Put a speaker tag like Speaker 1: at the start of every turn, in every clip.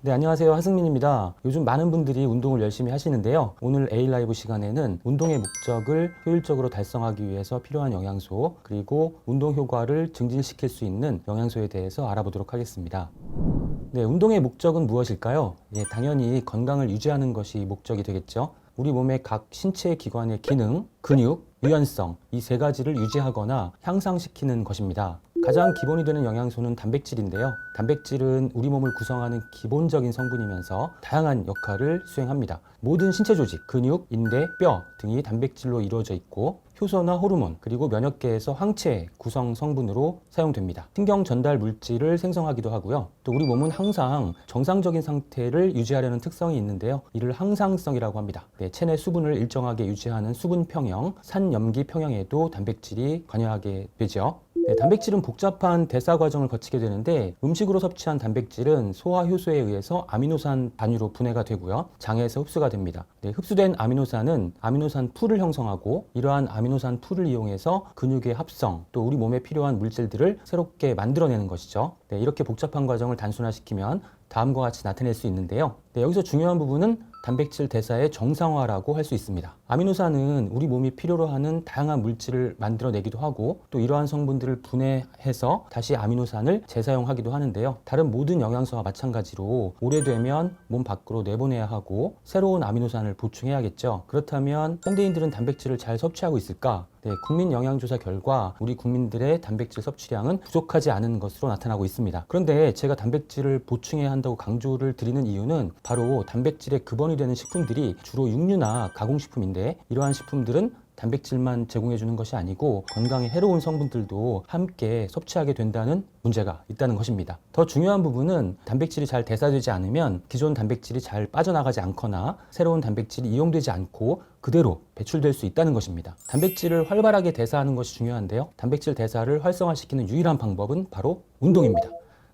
Speaker 1: 네, 안녕하세요. 하승민입니다. 요즘 많은 분들이 운동을 열심히 하시는데요. 오늘 A라이브 시간에는 운동의 목적을 효율적으로 달성하기 위해서 필요한 영양소, 그리고 운동 효과를 증진시킬 수 있는 영양소에 대해서 알아보도록 하겠습니다. 네, 운동의 목적은 무엇일까요? 당연히 건강을 유지하는 것이 목적이 되겠죠. 우리 몸의 각 신체 기관의 기능, 근육, 유연성, 이 세 가지를 유지하거나 향상시키는 것입니다. 가장 기본이 되는 영양소는 단백질인데요. 단백질은 우리 몸을 구성하는 기본적인 성분이면서 다양한 역할을 수행합니다. 모든 신체 조직, 근육, 인대, 뼈 등이 단백질로 이루어져 있고 효소나 호르몬, 그리고 면역계에서 항체 구성 성분으로 사용됩니다. 신경 전달 물질을 생성하기도 하고요. 또 우리 몸은 항상 정상적인 상태를 유지하려는 특성이 있는데요. 이를 항상성이라고 합니다. 체내 수분을 일정하게 유지하는 수분 평형, 산염기 평형에도 단백질이 관여하게 되죠. 단백질은 복잡한 대사 과정을 거치게 되는데 음식으로 섭취한 단백질은 소화 효소에 의해서 아미노산 단위로 분해가 되고요. 장에서 흡수가 됩니다. 흡수된 아미노산은 아미노산 풀을 형성하고 이러한 아미노산 풀을 이용해서 근육의 합성, 또 우리 몸에 필요한 물질들을 새롭게 만들어내는 것이죠. 이렇게 복잡한 과정을 단순화시키면 다음과 같이 나타낼 수 있는데요. 여기서 중요한 부분은 단백질 대사의 정상화라고 할 수 있습니다. 아미노산은 우리 몸이 필요로 하는 다양한 물질을 만들어내기도 하고 또 이러한 성분들을 분해해서 다시 아미노산을 재사용하기도 하는데요. 다른 모든 영양소와 마찬가지로 오래되면 몸 밖으로 내보내야 하고 새로운 아미노산을 보충해야겠죠. 그렇다면 현대인들은 단백질을 잘 섭취하고 있을까? 국민 영양조사 결과 우리 국민들의 단백질 섭취량은 부족하지 않은 것으로 나타나고 있습니다. 그런데 제가 단백질을 보충해야 한다고 강조를 드리는 이유는 바로 단백질의 근원이 되는 식품들이 주로 육류나 가공식품인데 이러한 식품들은 단백질만 제공해주는 것이 아니고 건강에 해로운 성분들도 함께 섭취하게 된다는 문제가 있다는 것입니다. 더 중요한 부분은 단백질이 잘 대사되지 않으면 기존 단백질이 잘 빠져나가지 않거나 새로운 단백질이 이용되지 않고 그대로 배출될 수 있다는 것입니다. 단백질을 활발하게 대사하는 것이 중요한데요. 단백질 대사를 활성화시키는 유일한 방법은 바로 운동입니다.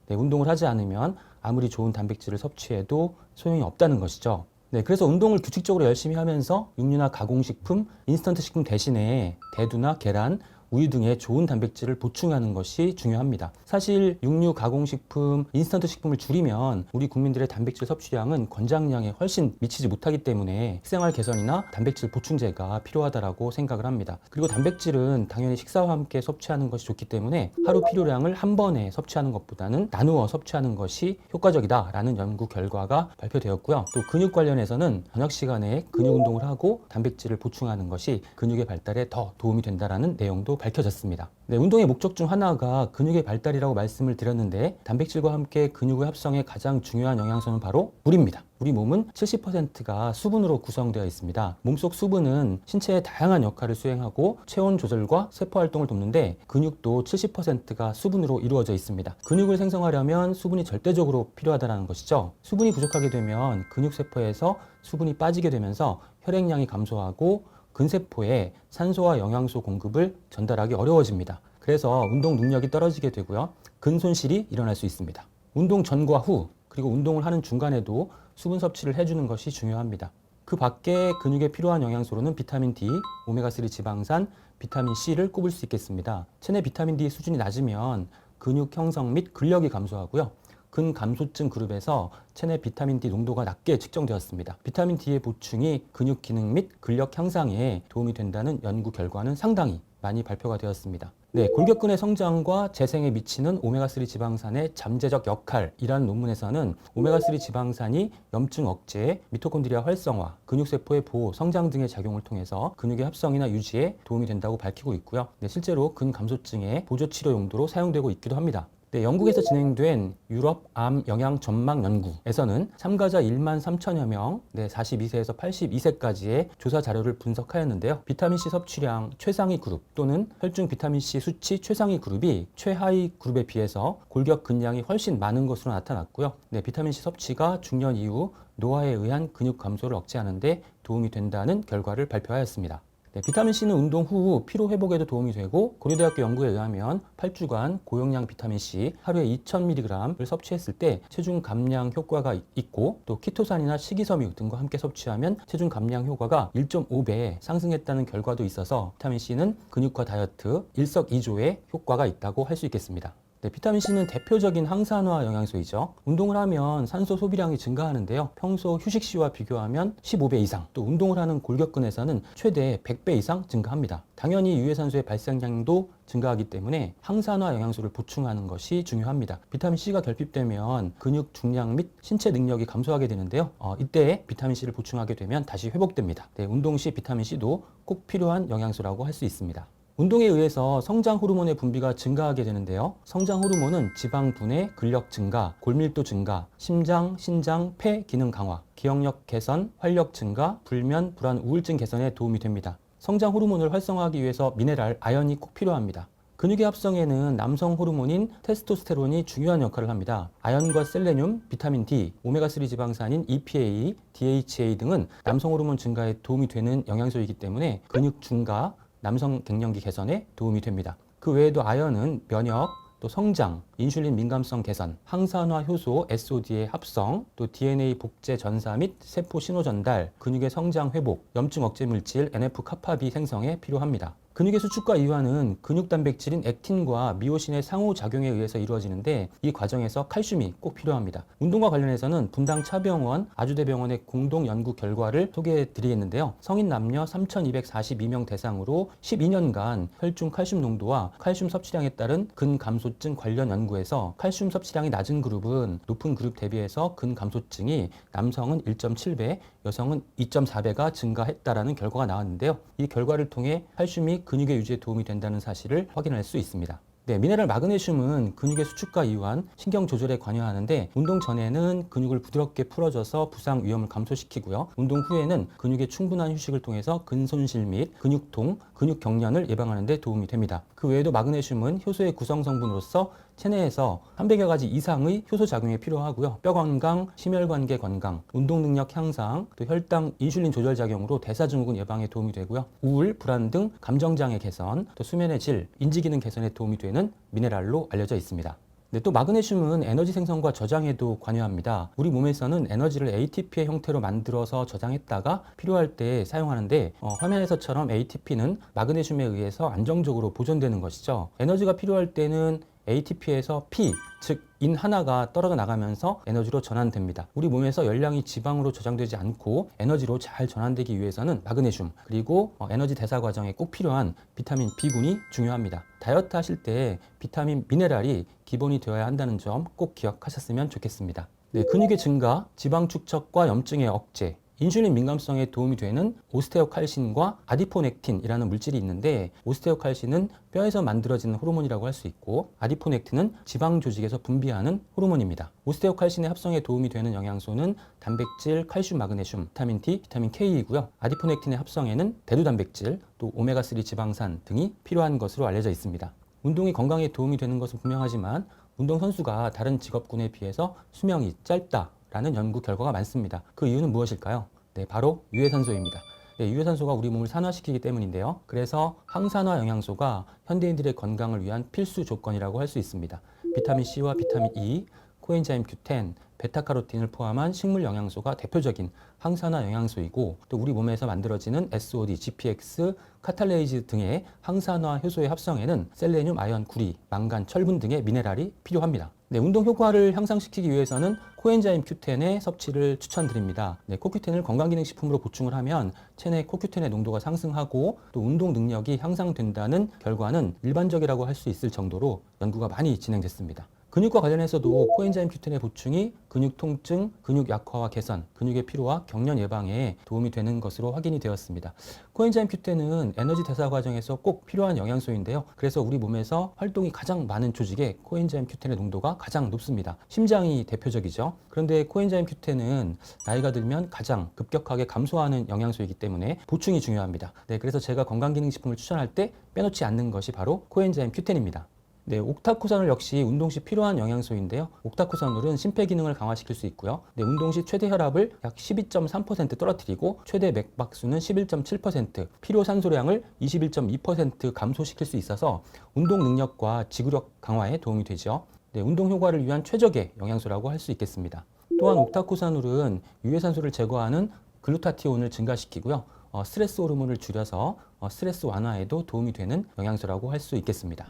Speaker 1: 운동을 하지 않으면 아무리 좋은 단백질을 섭취해도 소용이 없다는 것이죠. 그래서 운동을 규칙적으로 열심히 하면서 육류나 가공식품, 인스턴트 식품 대신에 대두나 계란, 우유 등의 좋은 단백질을 보충하는 것이 중요합니다. 사실 육류, 가공식품, 인스턴트 식품을 줄이면 우리 국민들의 단백질 섭취량은 권장량에 훨씬 미치지 못하기 때문에 식생활 개선이나 단백질 보충제가 필요하다고 생각을 합니다. 그리고 단백질은 당연히 식사와 함께 섭취하는 것이 좋기 때문에 하루 필요량을 한 번에 섭취하는 것보다는 나누어 섭취하는 것이 효과적이다라는 연구 결과가 발표되었고요. 또 근육 관련해서는 저녁 시간에 근육 운동을 하고 단백질을 보충하는 것이 근육의 발달에 더 도움이 된다라는 내용도 밝혀졌습니다. 운동의 목적 중 하나가 근육의 발달이라고 말씀을 드렸는데 단백질과 함께 근육의 합성에 가장 중요한 영양소는 바로 물입니다. 우리 몸은 70%가 수분으로 구성되어 있습니다. 몸속 수분은 신체의 다양한 역할을 수행하고 체온 조절과 세포 활동을 돕는데 근육도 70%가 수분으로 이루어져 있습니다. 근육을 생성하려면 수분이 절대적으로 필요하다는 것이죠. 수분이 부족하게 되면 근육세포에서 수분이 빠지게 되면서 혈액량이 감소하고 근세포에 산소와 영양소 공급을 전달하기 어려워집니다. 그래서 운동 능력이 떨어지게 되고요. 근손실이 일어날 수 있습니다. 운동 전과 후, 그리고 운동을 하는 중간에도 수분 섭취를 해주는 것이 중요합니다. 그 밖에 근육에 필요한 영양소로는 비타민 D, 오메가3 지방산, 비타민 C를 꼽을 수 있겠습니다. 체내 비타민 D 수준이 낮으면 근육 형성 및 근력이 감소하고요. 근감소증 그룹에서 체내 비타민 D 농도가 낮게 측정되었습니다. 비타민 D의 보충이 근육 기능 및 근력 향상에 도움이 된다는 연구 결과는 상당히 많이 발표가 되었습니다. 골격근의 성장과 재생에 미치는 오메가3 지방산의 잠재적 역할이라는 논문에서는 오메가3 지방산이 염증 억제, 미토콘드리아 활성화, 근육세포의 보호, 성장 등의 작용을 통해서 근육의 합성이나 유지에 도움이 된다고 밝히고 있고요. 실제로 근감소증의 보조치료 용도로 사용되고 있기도 합니다. 영국에서 진행된 유럽 암 영양 전망 연구에서는 참가자 1만 3천여 명, 42세에서 82세까지의 조사 자료를 분석하였는데요. 비타민C 섭취량 최상위 그룹 또는 혈중 비타민C 수치 최상위 그룹이 최하위 그룹에 비해서 골격 근량이 훨씬 많은 것으로 나타났고요. 비타민C 섭취가 중년 이후 노화에 의한 근육 감소를 억제하는 데 도움이 된다는 결과를 발표하였습니다. 비타민C는 운동 후 피로 회복에도 도움이 되고 고려대학교 연구에 의하면 8주간 고용량 비타민C 하루에 2000mg을 섭취했을 때 체중 감량 효과가 있고 또 키토산이나 식이섬유 등과 함께 섭취하면 체중 감량 효과가 1.5배 상승했다는 결과도 있어서 비타민C는 근육화 다이어트 일석이조의 효과가 있다고 할 수 있겠습니다. 네, 비타민 C는 대표적인 항산화 영양소이죠. 운동을 하면 산소 소비량이 증가하는데요. 평소 휴식 시와 비교하면 15배 이상, 또 운동을 하는 골격근에서는 최대 100배 이상 증가합니다. 당연히 유해산소의 발생량도 증가하기 때문에 항산화 영양소를 보충하는 것이 중요합니다. 비타민 C가 결핍되면 근육 중량 및 신체 능력이 감소하게 되는데요. 이때 비타민 C를 보충하게 되면 다시 회복됩니다. 네, 운동 시 비타민 C도 꼭 필요한 영양소라고 할 수 있습니다. 운동에 의해서 성장 호르몬의 분비가 증가하게 되는데요. 성장 호르몬은 지방 분해, 근력 증가, 골밀도 증가, 심장, 신장, 폐 기능 강화, 기억력 개선, 활력 증가, 불면, 불안, 우울증 개선에 도움이 됩니다. 성장 호르몬을 활성화하기 위해서 미네랄, 아연이 꼭 필요합니다. 근육의 합성에는 남성 호르몬인 테스토스테론이 중요한 역할을 합니다. 아연과 셀레늄, 비타민 D, 오메가3 지방산인 EPA, DHA 등은 남성 호르몬 증가에 도움이 되는 영양소이기 때문에 근육 증가, 남성 갱년기 개선에 도움이 됩니다. 그 외에도 아연은 면역, 또 성장, 인슐린 민감성 개선, 항산화 효소 SOD의 합성, 또 DNA 복제 전사 및 세포 신호 전달, 근육의 성장 회복, 염증 억제 물질 NF-카파비 생성에 필요합니다. 근육의 수축과 이완은 근육 단백질인 액틴과 미오신의 상호작용에 의해서 이루어지는데 이 과정에서 칼슘이 꼭 필요합니다. 운동과 관련해서는 분당차병원 아주대병원의 공동 연구 결과를 소개해 드리겠는데요. 성인 남녀 3,242명 대상으로 12년간 혈중 칼슘 농도와 칼슘 섭취량에 따른 근감소증 관련 연구에서 칼슘 섭취량이 낮은 그룹은 높은 그룹 대비해서 근감소증이 남성은 1.7배, 여성은 2.4배가 증가했다라는 결과가 나왔는데요. 이 결과를 통해 칼슘이 근육의 유지에 도움이 된다는 사실을 확인할 수 있습니다. 네, 미네랄 마그네슘은 근육의 수축과 이완, 신경 조절에 관여하는데 운동 전에는 근육을 부드럽게 풀어줘서 부상 위험을 감소시키고요. 운동 후에는 근육의 충분한 휴식을 통해서 근손실 및 근육통, 근육 경련을 예방하는 데 도움이 됩니다. 그 외에도 마그네슘은 효소의 구성 성분으로서 체내에서 300여 가지 이상의 효소 작용에 필요하고요. 뼈 건강, 심혈관계 건강, 운동 능력 향상, 또 혈당, 인슐린 조절 작용으로 대사증후군 예방에 도움이 되고요. 우울, 불안 등 감정장애 개선, 또 수면의 질, 인지기능 개선에 도움이 되는 미네랄로 알려져 있습니다. 네, 또 마그네슘은 에너지 생성과 저장에도 관여합니다. 우리 몸에서는 에너지를 ATP의 형태로 만들어서 저장했다가 필요할 때 사용하는데 화면에서처럼 ATP는 마그네슘에 의해서 안정적으로 보존되는 것이죠. 에너지가 필요할 때는 ATP에서 P, 즉 인 하나가 떨어져 나가면서 에너지로 전환됩니다. 우리 몸에서 열량이 지방으로 저장되지 않고 에너지로 잘 전환되기 위해서는 마그네슘 그리고 에너지 대사 과정에 꼭 필요한 비타민 B군이 중요합니다. 다이어트 하실 때 비타민 미네랄이 기본이 되어야 한다는 점 꼭 기억하셨으면 좋겠습니다. 네, 근육의 증가, 지방 축적과 염증의 억제, 인슐린 민감성에 도움이 되는 오스테오칼신과 아디포넥틴이라는 물질이 있는데 오스테오칼신은 뼈에서 만들어지는 호르몬이라고 할 수 있고 아디포넥틴은 지방 조직에서 분비하는 호르몬입니다. 오스테오칼신의 합성에 도움이 되는 영양소는 단백질, 칼슘, 마그네슘, 비타민 D, 비타민 K이고요. 아디포넥틴의 합성에는 대두 단백질, 또 오메가3 지방산 등이 필요한 것으로 알려져 있습니다. 운동이 건강에 도움이 되는 것은 분명하지만 운동선수가 다른 직업군에 비해서 수명이 짧다 라는 연구 결과가 많습니다. 그 이유는 무엇일까요? 네, 바로 유해산소입니다. 네, 유해산소가 우리 몸을 산화시키기 때문인데요. 그래서 항산화 영양소가 현대인들의 건강을 위한 필수 조건이라고 할 수 있습니다. 비타민 C와 비타민 E, 코엔자임 Q10, 베타카로틴을 포함한 식물 영양소가 대표적인 항산화 영양소이고 또 우리 몸에서 만들어지는 SOD, GPX, 카탈레이즈 등의 항산화 효소의 합성에는 셀레늄, 아연, 구리, 망간, 철분 등의 미네랄이 필요합니다. 네, 운동 효과를 향상시키기 위해서는 코엔자임 Q10의 섭취를 추천드립니다. 네, 코큐텐을 건강기능식품으로 보충을 하면 체내 코큐텐의 농도가 상승하고 또 운동 능력이 향상된다는 결과는 일반적이라고 할 수 있을 정도로 연구가 많이 진행됐습니다. 근육과 관련해서도 코엔자임 Q10의 보충이 근육 통증, 근육 약화와 개선, 근육의 피로와 경련 예방에 도움이 되는 것으로 확인이 되었습니다. 코엔자임 Q10은 에너지 대사 과정에서 꼭 필요한 영양소인데요. 그래서 우리 몸에서 활동이 가장 많은 조직에 코엔자임 Q10의 농도가 가장 높습니다. 심장이 대표적이죠. 그런데 코엔자임 Q10은 나이가 들면 가장 급격하게 감소하는 영양소이기 때문에 보충이 중요합니다. 네, 그래서 제가 건강기능식품을 추천할 때 빼놓지 않는 것이 바로 코엔자임 Q10입니다. 네, 옥타코산울 역시 운동 시 필요한 영양소인데요. 옥타코산울은 심폐기능을 강화시킬 수 있고요. 네, 운동 시 최대 혈압을 약 12.3% 떨어뜨리고 최대 맥박수는 11.7%, 필요 산소량을 21.2% 감소시킬 수 있어서 운동 능력과 지구력 강화에 도움이 되죠. 네, 운동 효과를 위한 최적의 영양소라고 할 수 있겠습니다. 또한 옥타코산울은 유해산소를 제거하는 글루타티온을 증가시키고요. 스트레스 호르몬을 줄여서 스트레스 완화에도 도움이 되는 영양소라고 할 수 있겠습니다.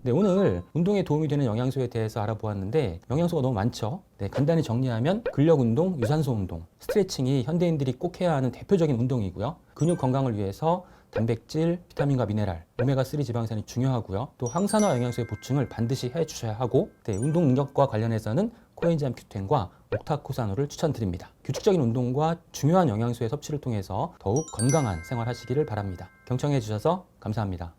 Speaker 1: 네, 오늘 운동에 도움이 되는 영양소에 대해서 알아보았는데 영양소가 너무 많죠. 네, 간단히 정리하면 근력 운동, 유산소 운동, 스트레칭이 현대인들이 꼭 해야 하는 대표적인 운동이고요. 근육 건강을 위해서 단백질, 비타민과 미네랄, 오메가3 지방산이 중요하고요. 또 항산화 영양소의 보충을 반드시 해주셔야 하고, 네, 운동 능력과 관련해서는 코엔자임 Q10과 옥타코사노를 추천드립니다. 규칙적인 운동과 중요한 영양소의 섭취를 통해서 더욱 건강한 생활 하시기를 바랍니다. 경청해 주셔서 감사합니다.